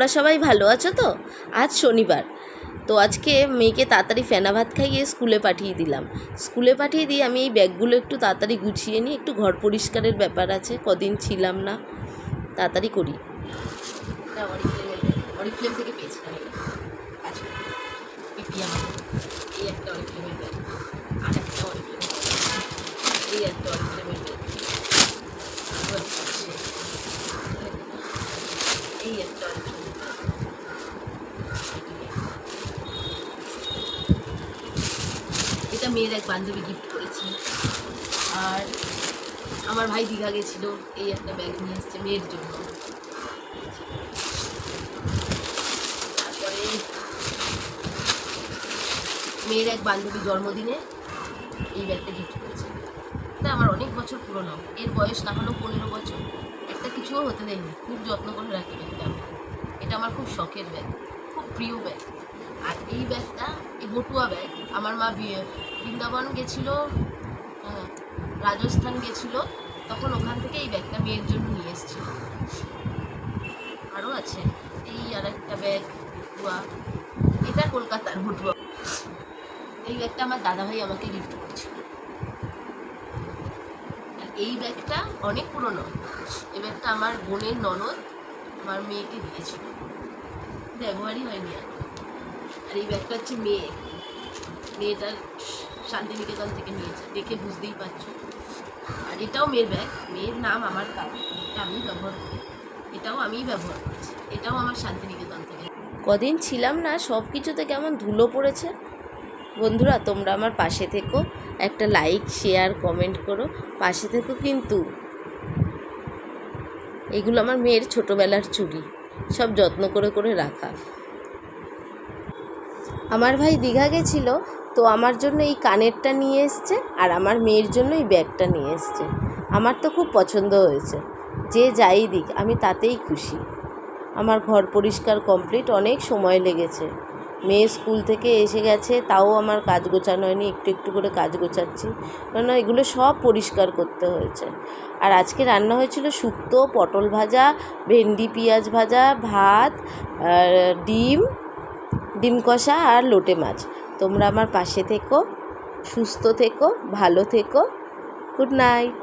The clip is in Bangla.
তোমরা সবাই ভালো আছো তো? আজ শনিবার, তো আজকে মেয়েকে তাড়াতাড়ি ফেনা ভাত খাইয়ে স্কুলে পাঠিয়ে দিলাম। স্কুলে পাঠিয়ে দিয়ে আমি এই ব্যাগগুলো একটু তাড়াতাড়ি গুছিয়ে নিই, একটু ঘর পরিষ্কারের ব্যাপার আছে, কদিন ছিলাম না, তাড়াতাড়ি করি। অরিফ্লেম থেকে পেয়েছিলাম এই একটা অরিফ্লেমের ব্যাগ, আর একটা অরিফ্লেম, এই একটা অরিফ্লেমের ব্যাগ, এই একটা অরিফ্লেমের ব্যাগ। এটা মেয়ের এক বান্ধবী গিফট করেছে। আর আমার ভাই দীঘা গেছিলো, এই একটা ব্যাগ নিয়ে এসছে মেয়ের জন্য। তারপরে মেয়ের এক বান্ধবী জন্মদিনে এই ব্যাগটা গিফট করেছে। এটা আমার অনেক বছর পুরনো, এর বয়স না হলেও 15 বছর। একটা কিছুও হতে দেয়নি, খুব যত্ন করে রাখি ব্যাগটা। এটা আমার খুব শখের ব্যাগ, খুব প্রিয় ব্যাগ। আর এই ব্যাগটা, এই বটুয়া ব্যাগ, আমার মা বৃন্দাবন গেছিলো, রাজস্থান গেছিলো, তখন ওখান থেকে এই ব্যাগটা মেয়ের জন্য নিয়ে এসেছিল। আরও আছে এই আর একটা ব্যাগ বটুয়া, এটা কলকাতার বটুয়া। এই ব্যাগটা আমার দাদাভাই আমাকে গিফট করেছিল। আর এই ব্যাগটা অনেক পুরনো, এই ব্যাগটা আমার বোনের ননদ আমার মেয়েকে দিয়েছিল, ব্যবহারই হয়নি আর। আর এই ব্যাগটা হচ্ছে মেয়েটার শান্তিনিকেতন থেকে নিয়েছে, দেখে বুঝতেই পারছো। আর এটাও মেয়ের ব্যাগ, মেয়ের নাম আমার কাউ, এটা আমি ব্যবহার করি, এটাও আমিই ব্যবহার করছি, এটাও আমার শান্তিনিকেতন থেকে। কদিন ছিলাম না, সব কিছুতে কেমন ধুলো পড়েছে। বন্ধুরা, তোমরা আমার পাশে থেকো, একটা লাইক, শেয়ার, কমেন্ট করো, পাশে থেকো কিন্তু। এগুলো আমার মেয়ের ছোটোবেলার চুড়ি, সব যত্ন করে করে রাখা। আমার ভাই দীঘা গেছিলো, তো আমার জন্য এই কানেরটা নিয়ে এসছে, আর আমার মেয়ের জন্য এই ব্যাগটা নিয়ে এসছে। আমার তো খুব পছন্দ হয়েছে, যে যাই দিক আমি তাতেই খুশি। আমার ঘর পরিষ্কার কমপ্লিট, অনেক সময় লেগেছে। মেয়ে স্কুল থেকে এসে গেছে, তাও আমার কাজ গোছানো হয়নি, একটু একটু করে কাজ গোছাচ্ছি, কেননা এগুলো সব পরিষ্কার করতে হয়েছে। আর আজকে রান্না হয়েছিল শুক্তো, পটল ভাজা, ভেন্ডি পেঁয়াজ ভাজা, ভাত, ডিম কষা আর লোটে মাছ। তোমরা আমার পাশে থেকো, সুস্থ থেকো, ভালো থেকো। Good night.